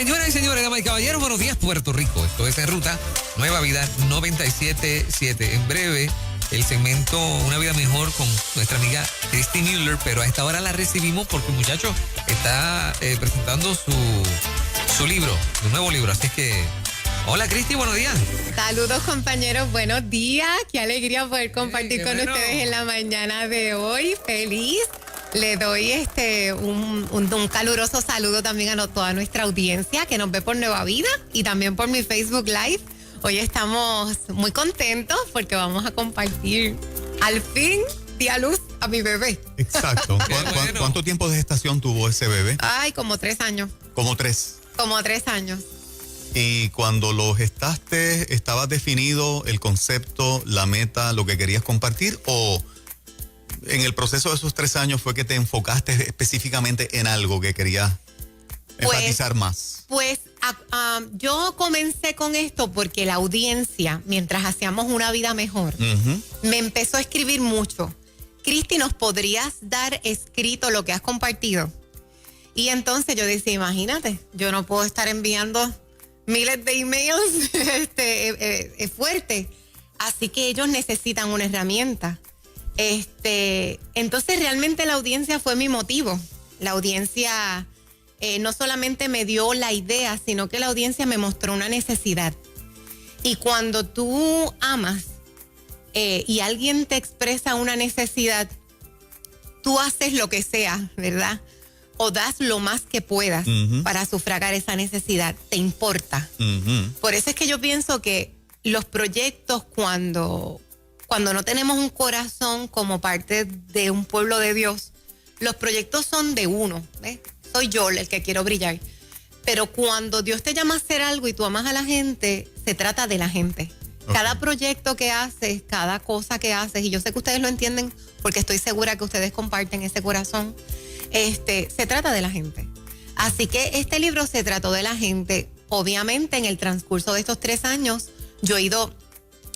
Señoras y señores, damas y caballeros, buenos días, Puerto Rico. Esto es En Ruta, Nueva Vida 97.7. En breve, el segmento Una Vida Mejor con nuestra amiga Christy Mueller, pero a esta hora la recibimos porque el muchacho está presentando su libro, su nuevo libro. Así es que, hola Christy, buenos días. Saludos compañeros, buenos días. Qué alegría poder compartir con ustedes en la mañana de hoy. Feliz. Le doy un caluroso saludo también a toda nuestra audiencia que nos ve por Nueva Vida y también por mi Facebook Live. Hoy estamos muy contentos porque vamos a compartir, al fin, di a luz a mi bebé. Exacto. ¿Cuánto tiempo de gestación tuvo ese bebé? Ay, como 3 años. Como 3. Como 3 años. Y cuando lo gestaste, ¿estaba definido el concepto, la meta, lo que querías compartir? ¿O en el proceso de esos 3 años fue que te enfocaste específicamente en algo que querías enfatizar más? Pues yo comencé con esto porque la audiencia, mientras hacíamos Una Vida Mejor, me empezó a escribir mucho. Christy, ¿nos podrías dar escrito lo que has compartido? Y entonces yo decía, imagínate, yo no puedo estar enviando miles de emails fuerte. Así que ellos necesitan una herramienta. Entonces realmente la audiencia fue mi motivo. La audiencia no solamente me dio la idea, sino que la audiencia me mostró una necesidad. Y cuando tú amas y alguien te expresa una necesidad, tú haces lo que sea, ¿verdad? O das lo más que puedas para sufragar esa necesidad. Te importa. Por eso es que yo pienso que los proyectos cuando no tenemos un corazón como parte de un pueblo de Dios, los proyectos son de uno, ¿ves? Soy yo el que quiero brillar. Pero cuando Dios te llama a hacer algo y tú amas a la gente, se trata de la gente. Okay. Cada proyecto que haces, cada cosa que haces, y yo sé que ustedes lo entienden porque estoy segura que ustedes comparten ese corazón, se trata de la gente. Así que este libro se trató de la gente. Obviamente en el transcurso de estos 3 años, yo he ido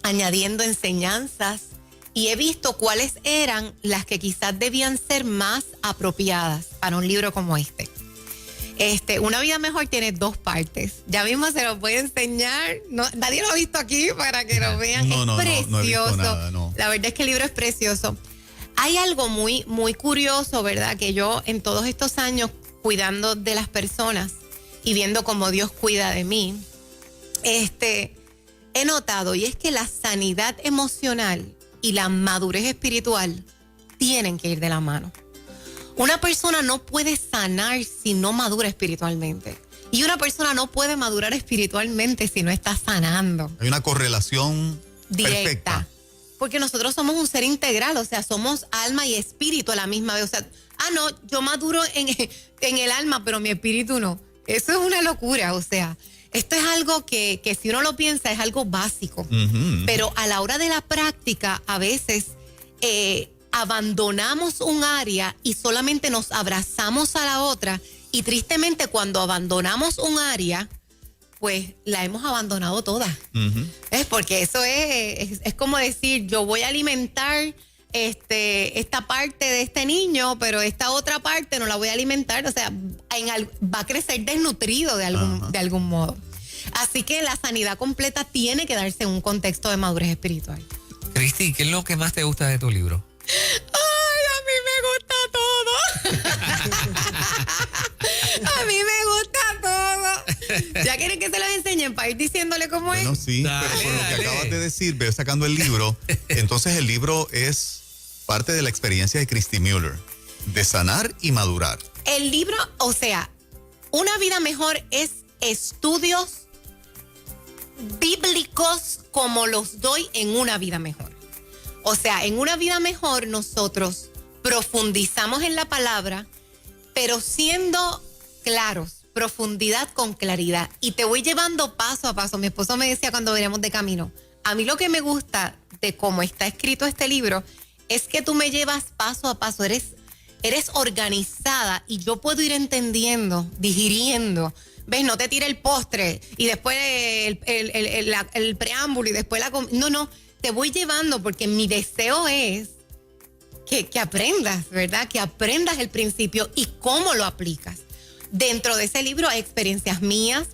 añadiendo enseñanzas y he visto cuáles eran las que quizás debían ser más apropiadas para un libro como este. Una Vida Mejor tiene 2 partes. Ya mismo se los voy a enseñar. No, nadie lo ha visto aquí para que lo vean. Es precioso. No he visto nada, no. La verdad es que el libro es precioso. Hay algo muy, muy curioso, ¿verdad? Que yo en todos estos años cuidando de las personas y viendo cómo Dios cuida de mí, he notado, y es que la sanidad emocional y la madurez espiritual tienen que ir de la mano. Una persona no puede sanar si no madura espiritualmente. Y una persona no puede madurar espiritualmente si no está sanando. Hay una correlación directa. Perfecta. Porque nosotros somos un ser integral, o sea, somos alma y espíritu a la misma vez. O sea, no, yo maduro en el alma, pero mi espíritu no. Eso es una locura, o sea. Esto es algo que si uno lo piensa es algo básico, pero a la hora de la práctica a veces abandonamos un área y solamente nos abrazamos a la otra y tristemente cuando abandonamos un área, pues la hemos abandonado toda. Es porque eso es como decir, yo voy a alimentar esta parte de este niño, pero esta otra parte no la voy a alimentar, o sea, va a crecer desnutrido de algún modo. Así que la sanidad completa tiene que darse en un contexto de madurez espiritual. Christy, ¿qué es lo que más te gusta de tu libro? ¡Ay, a mí me gusta todo! A mí me gusta todo. ¿Ya quieren que se los enseñen para ir diciéndole cómo es? Bueno, sí, dale, pero por lo que acabas de decir, veo sacando el libro, entonces el libro es parte de la experiencia de Christy Mueller, de sanar y madurar. El libro, o sea, Una Vida Mejor es estudios bíblicos como los doy en Una Vida Mejor. O sea, en Una Vida Mejor nosotros profundizamos en la palabra, pero siendo claros, profundidad con claridad. Y te voy llevando paso a paso. Mi esposo me decía cuando veníamos de camino, a mí lo que me gusta de cómo está escrito este libro es que tú me llevas paso a paso, eres organizada y yo puedo ir entendiendo, digiriendo. ¿Ves? No te tire el postre y después el preámbulo y después No, te voy llevando porque mi deseo es que aprendas, ¿verdad? Que aprendas el principio y cómo lo aplicas. Dentro de ese libro hay experiencias mías,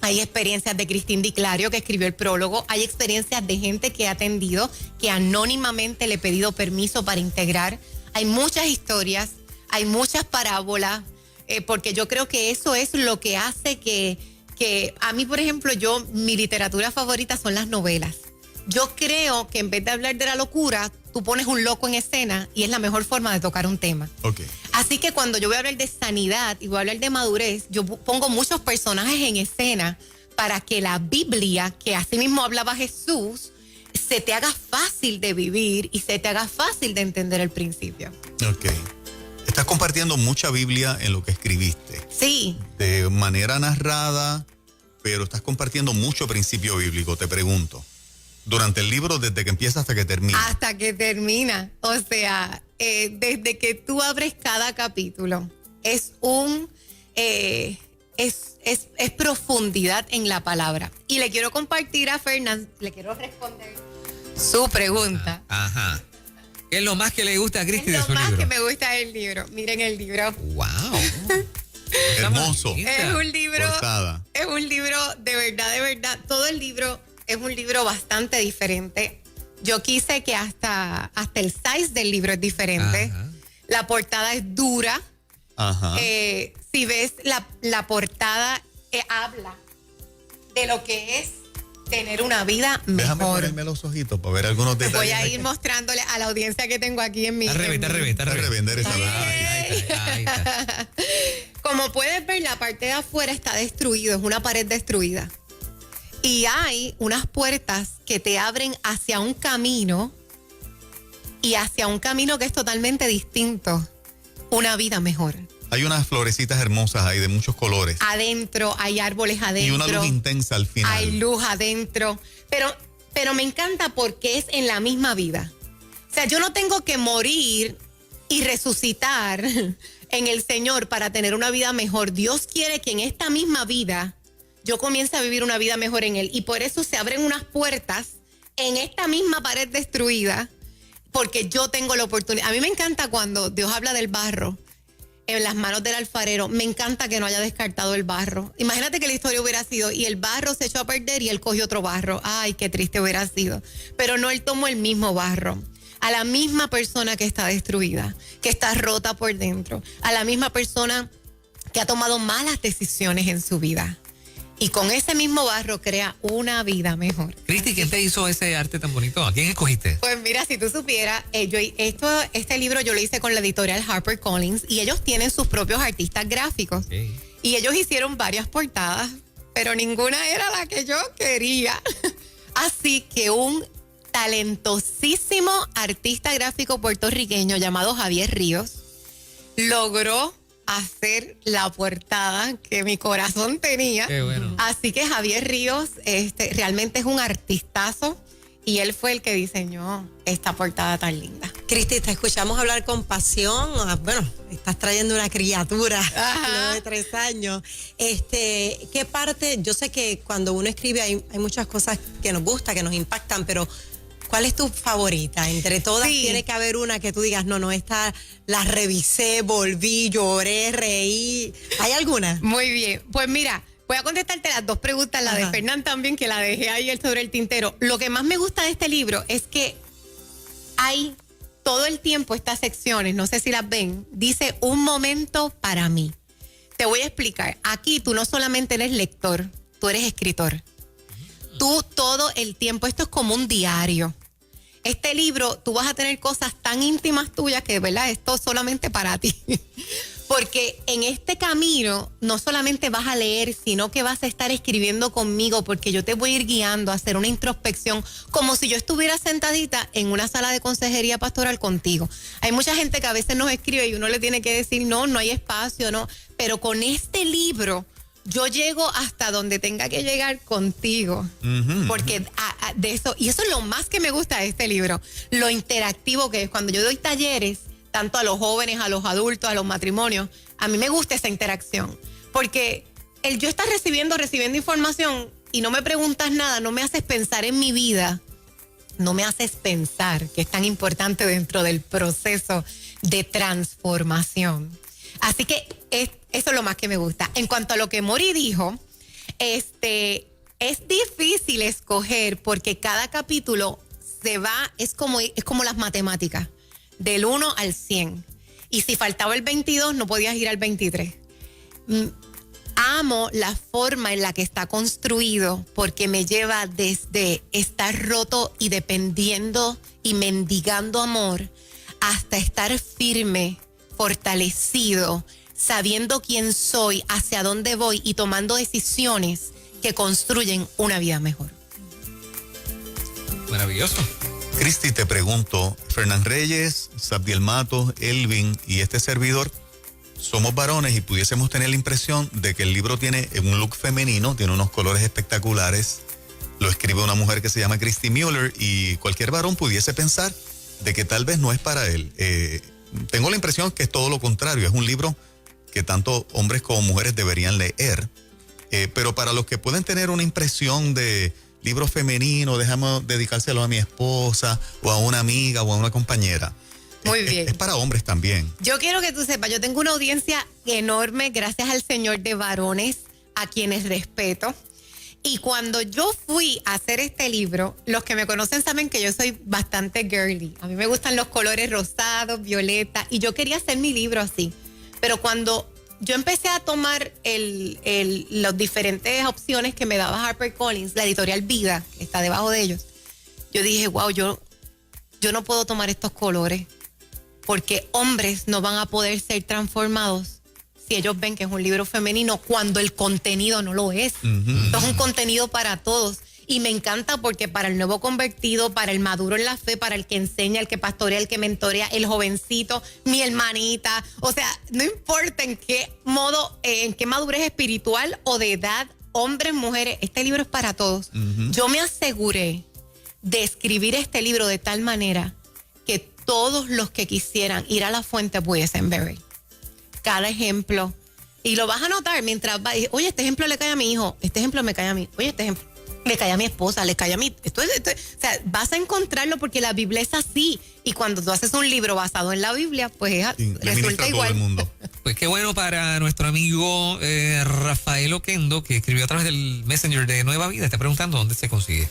hay experiencias de Cristín Di Clario, que escribió el prólogo, hay experiencias de gente que he atendido, que anónimamente le he pedido permiso para integrar. Hay muchas historias, hay muchas parábolas, porque yo creo que eso es lo que hace que a mí, por ejemplo, mi literatura favorita son las novelas. Yo creo que en vez de hablar de la locura, tú pones un loco en escena y es la mejor forma de tocar un tema. Okay. Así que cuando yo voy a hablar de sanidad y voy a hablar de madurez, yo pongo muchos personajes en escena para que la Biblia, que así mismo hablaba Jesús, se te haga fácil de vivir y se te haga fácil de entender el principio. Ok. Estás compartiendo mucha Biblia en lo que escribiste. Sí. De manera narrada, pero estás compartiendo mucho principio bíblico, te pregunto. Durante el libro, desde que empieza hasta que termina. Hasta que termina. O sea, desde que tú abres cada capítulo, es profundidad en la palabra. Y le quiero compartir a Fernán, le quiero responder su pregunta. Ajá. ¿Qué es lo más que le gusta a Cristi de su libro? Lo más que me gusta del libro. Miren el libro. ¡Wow! Hermoso. Es un libro. Portada. Es un libro de verdad. Todo el libro es un libro bastante diferente. Yo quise que hasta el size del libro es diferente. Ajá. La portada es dura. Ajá. Si ves la portada, habla de lo que es tener una vida Déjame mejor. ponerme los ojitos para ver algunos detalles. Voy a ir mostrándole a la audiencia que tengo aquí en mi... Está al revés. Ahí está. Como puedes ver, la parte de afuera está destruida, es una pared destruida. Y hay unas puertas que te abren hacia un camino y hacia un camino que es totalmente distinto. Una vida mejor. Hay unas florecitas hermosas ahí de muchos colores. Adentro, hay árboles adentro. Y una luz intensa al final. Hay luz adentro. Pero me encanta porque es en la misma vida. O sea, yo no tengo que morir y resucitar en el Señor para tener una vida mejor. Dios quiere que en esta misma vida yo comience a vivir una vida mejor en Él. Y por eso se abren unas puertas en esta misma pared destruida, porque yo tengo la oportunidad. A mí me encanta cuando Dios habla del barro en las manos del alfarero. Me encanta que no haya descartado el barro. Imagínate que la historia hubiera sido y el barro se echó a perder y él cogió otro barro. Ay, qué triste hubiera sido. Pero no, él tomó el mismo barro. A la misma persona que está destruida, que está rota por dentro. A la misma persona que ha tomado malas decisiones en su vida. Y con ese mismo barro crea una vida mejor. Cristi, ¿quién te hizo ese arte tan bonito? ¿A quién escogiste? Pues mira, si tú supieras, este libro yo lo hice con la editorial HarperCollins y ellos tienen sus propios artistas gráficos. Okay. Y ellos hicieron varias portadas, pero ninguna era la que yo quería. Así que un talentosísimo artista gráfico puertorriqueño llamado Javier Ríos logró hacer la portada que mi corazón tenía. Qué bueno. Así que Javier Ríos realmente es un artistazo y él fue el que diseñó esta portada tan linda. Cristi, te escuchamos hablar con pasión. Bueno, estás trayendo una criatura Ajá. de 3 años. ¿Qué parte? Yo sé que cuando uno escribe hay muchas cosas que nos gustan, que nos impactan, pero ¿cuál es tu favorita? Entre todas tiene que haber una que tú digas, no, esta la revisé, volví, lloré, reí. ¿Hay alguna? Muy bien. Pues mira, voy a contestarte las dos preguntas, la de Fernán también, que la dejé ahí sobre el tintero. Lo que más me gusta de este libro es que hay todo el tiempo estas secciones, no sé si las ven, dice un momento para mí. Te voy a explicar. Aquí tú no solamente eres lector, tú eres escritor. Tú todo el tiempo, esto es como un diario. Este libro, tú vas a tener cosas tan íntimas tuyas que, ¿verdad? Esto es solamente para ti. Porque en este camino no solamente vas a leer, sino que vas a estar escribiendo conmigo, porque yo te voy a ir guiando a hacer una introspección como si yo estuviera sentadita en una sala de consejería pastoral contigo. Hay mucha gente que a veces nos escribe y uno le tiene que decir, no hay espacio, no. Pero con este libro yo llego hasta donde tenga que llegar contigo. Porque de eso, y eso es lo más que me gusta de este libro, lo interactivo que es. Cuando yo doy talleres, tanto a los jóvenes, a los adultos, a los matrimonios, a mí me gusta esa interacción. Porque el yo estar recibiendo información y no me preguntas nada, no me haces pensar en mi vida, no me haces pensar, que es tan importante dentro del proceso de transformación. Así que eso es lo más que me gusta. En cuanto a lo que Mori dijo, es difícil escoger porque cada capítulo es como las matemáticas, del 1 al 100. Y si faltaba el 22, no podías ir al 23. Amo la forma en la que está construido porque me lleva desde estar roto y dependiendo y mendigando amor hasta estar firme, fortalecido, sabiendo quién soy, hacia dónde voy y tomando decisiones que construyen una vida mejor. Maravilloso. Cristi, te pregunto, Fernán Reyes, Sabdiel Matos, Elvin y este servidor somos varones y pudiésemos tener la impresión de que el libro tiene un look femenino, tiene unos colores espectaculares, lo escribe una mujer que se llama Christy Mueller y cualquier varón pudiese pensar de que tal vez no es para él. Tengo la impresión que es todo lo contrario, es un libro que tanto hombres como mujeres deberían leer, pero para los que pueden tener una impresión de libro femenino, déjame dedicárselo a mi esposa o a una amiga o a una compañera. Muy bien. Es para hombres también. Yo quiero que tú sepas, yo tengo una audiencia enorme, gracias al Señor, de varones a quienes respeto. Y cuando yo fui a hacer este libro, los que me conocen saben que yo soy bastante girly. A mí me gustan los colores rosados, violeta, y yo quería hacer mi libro así. Pero cuando yo empecé a tomar las diferentes opciones que me daba HarperCollins, la editorial Vida, que está debajo de ellos, yo dije, wow, yo no puedo tomar estos colores porque hombres no van a poder ser transformados si ellos ven que es un libro femenino cuando el contenido no lo es. Esto es un contenido para todos. Y me encanta porque para el nuevo convertido, para el maduro en la fe, para el que enseña, el que pastorea, el que mentorea, el jovencito, mi hermanita, o sea, no importa en qué modo, en qué madurez espiritual o de edad, hombres, mujeres, este libro es para todos. Yo me aseguré de escribir este libro de tal manera que todos los que quisieran ir a la fuente pudiesen beber. Cada ejemplo. Y lo vas a notar mientras vas. Oye, este ejemplo le cae a mi hijo. Este ejemplo me cae a mí. Oye, este ejemplo le cae a mi esposa, le cae a mí. O sea, vas a encontrarlo porque la Biblia es así. Y cuando tú haces un libro basado en la Biblia, pues resulta igual. Todo el mundo. Pues qué bueno para nuestro amigo Rafael Oquendo, que escribió a través del Messenger de Nueva Vida. Está preguntando dónde se consigue.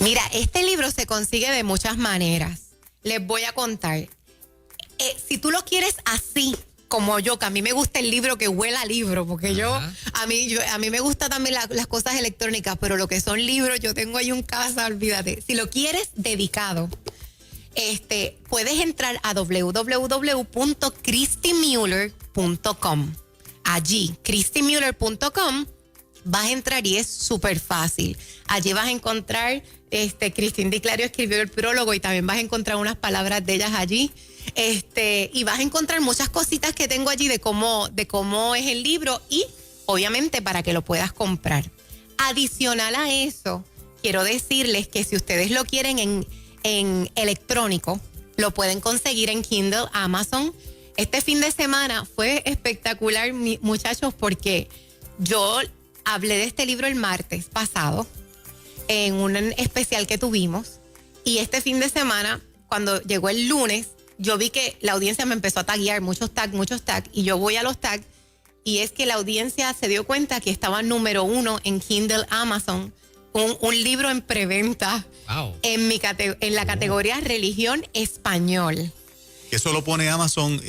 Mira, este libro se consigue de muchas maneras. Les voy a contar. Si tú lo quieres así, como yo, que a mí me gusta el libro que huela a libro, porque a mí me gusta también las cosas electrónicas, pero lo que son libros, yo tengo ahí un casa, olvídate. Si lo quieres dedicado, puedes entrar a www.christymueller.com. Allí, christymueller.com, vas a entrar y es súper fácil. Allí vas a encontrar, Cristín Di Clario escribió el prólogo y también vas a encontrar unas palabras de ellas allí. Y vas a encontrar muchas cositas que tengo allí de cómo es el libro y obviamente para que lo puedas comprar. Adicional a eso, quiero decirles que si ustedes lo quieren en electrónico, lo pueden conseguir en Kindle, Amazon. Este fin de semana fue espectacular, muchachos, porque yo hablé de este libro el martes pasado en un especial que tuvimos y este fin de semana, cuando llegó el lunes, yo vi que la audiencia me empezó a taguear muchos tags, y yo voy a los tags y es que la audiencia se dio cuenta que estaba número 1 en Kindle Amazon, un libro en preventa. Wow. En la categoría religión español. Eso lo pone Amazon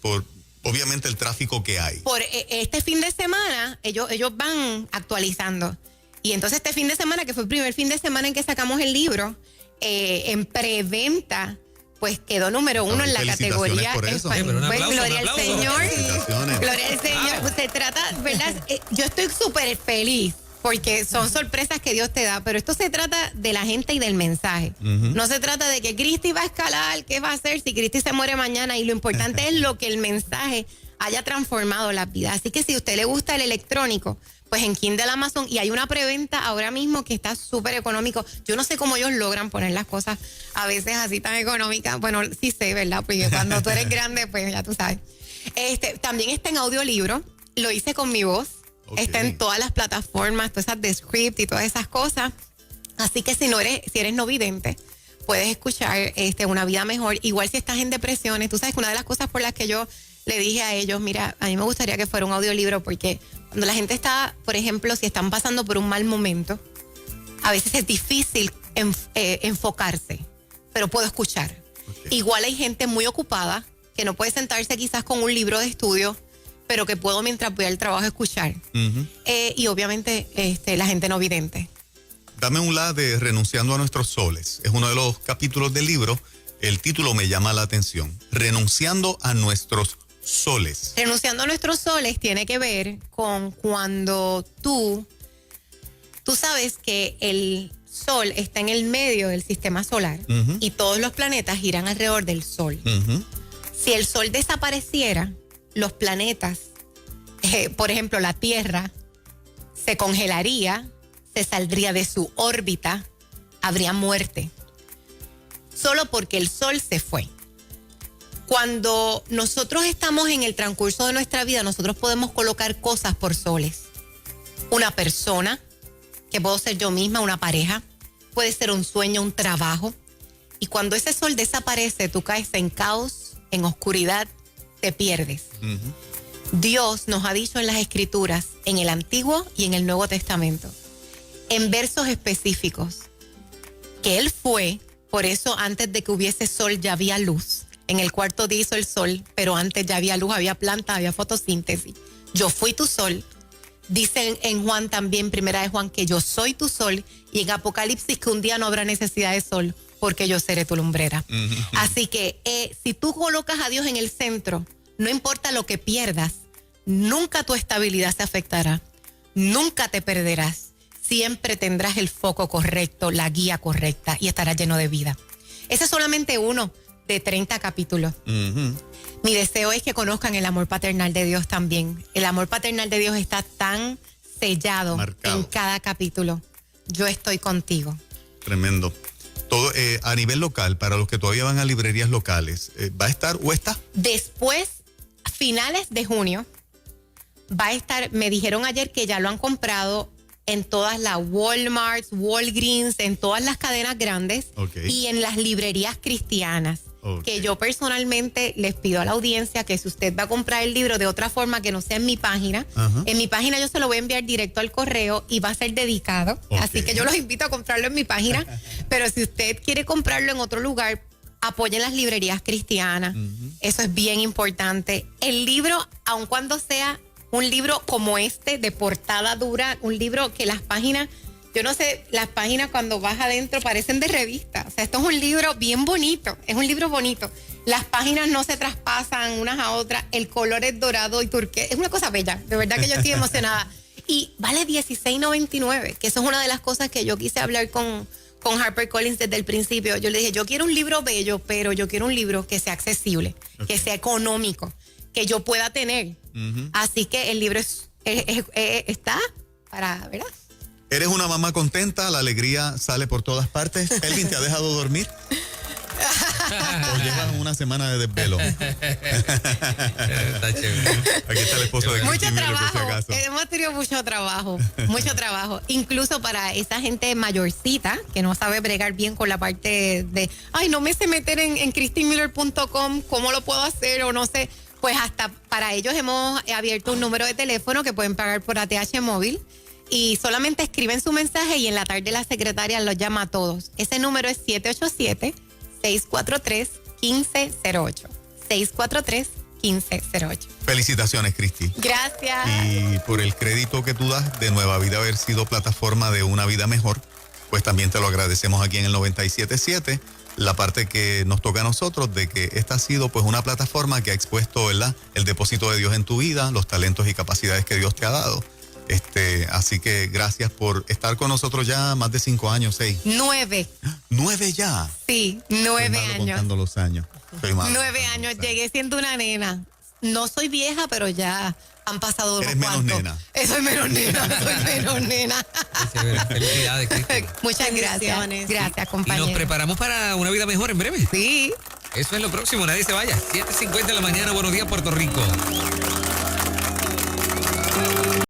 por obviamente el tráfico que hay. Por este fin de semana, ellos van actualizando. Y entonces este fin de semana, que fue el primer fin de semana en que sacamos el libro, en preventa, pues quedó número 1 en la categoría español. Pues, gloria al Señor. Gloria al Señor. Pues, se trata, ¿verdad? Yo estoy súper feliz porque son sorpresas que Dios te da, pero esto se trata de la gente y del mensaje. No se trata de que Cristi va a escalar, ¿qué va a hacer si Cristi se muere mañana? Y lo importante es lo que el mensaje haya transformado la vida. Así que si a usted le gusta el electrónico, pues en Kindle Amazon, y hay una preventa ahora mismo que está súper económico. Yo no sé cómo ellos logran poner las cosas a veces así tan económicas. Bueno, sí sé, ¿verdad? Porque cuando tú eres grande, pues ya tú sabes. También está en audiolibro. Lo hice con mi voz. Okay. Está en todas las plataformas, todas esas de Script y todas esas cosas. Así que si eres no vidente, puedes escuchar Una Vida Mejor. Igual si estás en depresiones, tú sabes que una de las cosas por las que yo le dije a ellos, mira, a mí me gustaría que fuera un audiolibro porque cuando la gente está, por ejemplo, si están pasando por un mal momento, a veces es difícil enfocarse, pero puedo escuchar. Okay. Igual hay gente muy ocupada que no puede sentarse quizás con un libro de estudio, pero que puedo mientras voy al trabajo escuchar. Y obviamente la gente no vidente. Dame un lado de Renunciando a nuestros soles. Es uno de los capítulos del libro. El título me llama la atención. Renunciando a nuestros soles. Renunciando a nuestros soles tiene que ver con cuando tú sabes que el sol está en el medio del sistema solar y todos los planetas giran alrededor del sol. Si el sol desapareciera, los planetas, por ejemplo, la Tierra, se congelaría, se saldría de su órbita, habría muerte. Solo porque el sol se fue. Cuando nosotros estamos en el transcurso de nuestra vida, nosotros podemos colocar cosas por soles. Una persona, que puedo ser yo misma, una pareja, puede ser un sueño, un trabajo. Y cuando ese sol desaparece, tú caes en caos, en oscuridad, te pierdes. Dios nos ha dicho en las Escrituras, en el Antiguo y en el Nuevo Testamento, en versos específicos, que Él fue, por eso antes de que hubiese sol ya había luz. En el cuarto día hizo el sol, pero antes ya había luz, había plantas, había fotosíntesis. Yo fui tu sol. Dice en Juan también, primera de Juan, que yo soy tu sol, y en Apocalipsis que un día no habrá necesidad de sol porque yo seré tu lumbrera. Así que si tú colocas a Dios en el centro, no importa lo que pierdas, nunca tu estabilidad se afectará, nunca te perderás, siempre tendrás el foco correcto, la guía correcta y estarás lleno de vida. Ese es solamente uno de 30 capítulos. Mi deseo es que conozcan el amor paternal de Dios también. El amor paternal de Dios está tan sellado, marcado en cada capítulo. Yo estoy contigo. Tremendo. Todo a nivel local, para los que todavía van a librerías locales, ¿va a estar o está? Después, a finales de junio, va a estar, me dijeron ayer que ya lo han comprado en todas las Walmart, Walgreens, en todas las cadenas grandes y en las librerías cristianas. Que yo personalmente les pido a la audiencia que si usted va a comprar el libro de otra forma que no sea en mi página, en mi página yo se lo voy a enviar directo al correo y va a ser dedicado. Así que yo los invito a comprarlo en mi página. Pero si usted quiere comprarlo en otro lugar, apoyen las librerías cristianas. Eso es bien importante. El libro, aun cuando sea un libro como este, de portada dura, un libro que las páginas, yo no sé, las páginas cuando vas adentro parecen de revista. O sea, esto es un libro bien bonito, es un libro bonito. Las páginas no se traspasan unas a otras, el color es dorado y turquesa. Es una cosa bella, de verdad que yo estoy emocionada. Y vale $16.99, que eso es una de las cosas que yo quise hablar con HarperCollins desde el principio. Yo le dije, yo quiero un libro bello, pero yo quiero un libro que sea accesible, que sea económico, que yo pueda tener. Así que el libro está para, ¿verdad? ¿Eres una mamá contenta? ¿La alegría sale por todas partes? ¿Elvin te ha dejado dormir? ¿O llevas una semana de desvelo? Está chévere. Aquí está el esposo de mucho trabajo. Por si acaso. Hemos tenido mucho trabajo. Incluso para esa gente mayorcita que no sabe bregar bien con la parte de, ay, no me sé meter en christinemiller.com, ¿cómo lo puedo hacer? O no sé. Pues hasta para ellos hemos abierto un número de teléfono que pueden pagar por ATH móvil. Y solamente escriben su mensaje y en la tarde la secretaria los llama a todos. Ese número es 787-643-1508. 643-1508. Felicitaciones, Cristi. Gracias. Y por el crédito que tú das de Nueva Vida haber sido plataforma de una vida mejor, pues también te lo agradecemos aquí en el 97.7. La parte que nos toca a nosotros de que esta ha sido pues una plataforma que ha expuesto, ¿verdad?, el depósito de Dios en tu vida, los talentos y capacidades que Dios te ha dado. Así que gracias por estar con nosotros ya más de 5 años, 6. 9. 9 ya. Sí, 9 años. Contando los años. 9 años. Llegué siendo una nena. No soy vieja, pero ya han pasado unos cuantos. Eres menos nena. Soy menos nena. Felicidades, Cristi. Muchas gracias. Gracias, compañero. Y nos preparamos para una vida mejor en breve. Sí. Eso es lo próximo, nadie se vaya. 7:50 de la mañana, buenos días, Puerto Rico.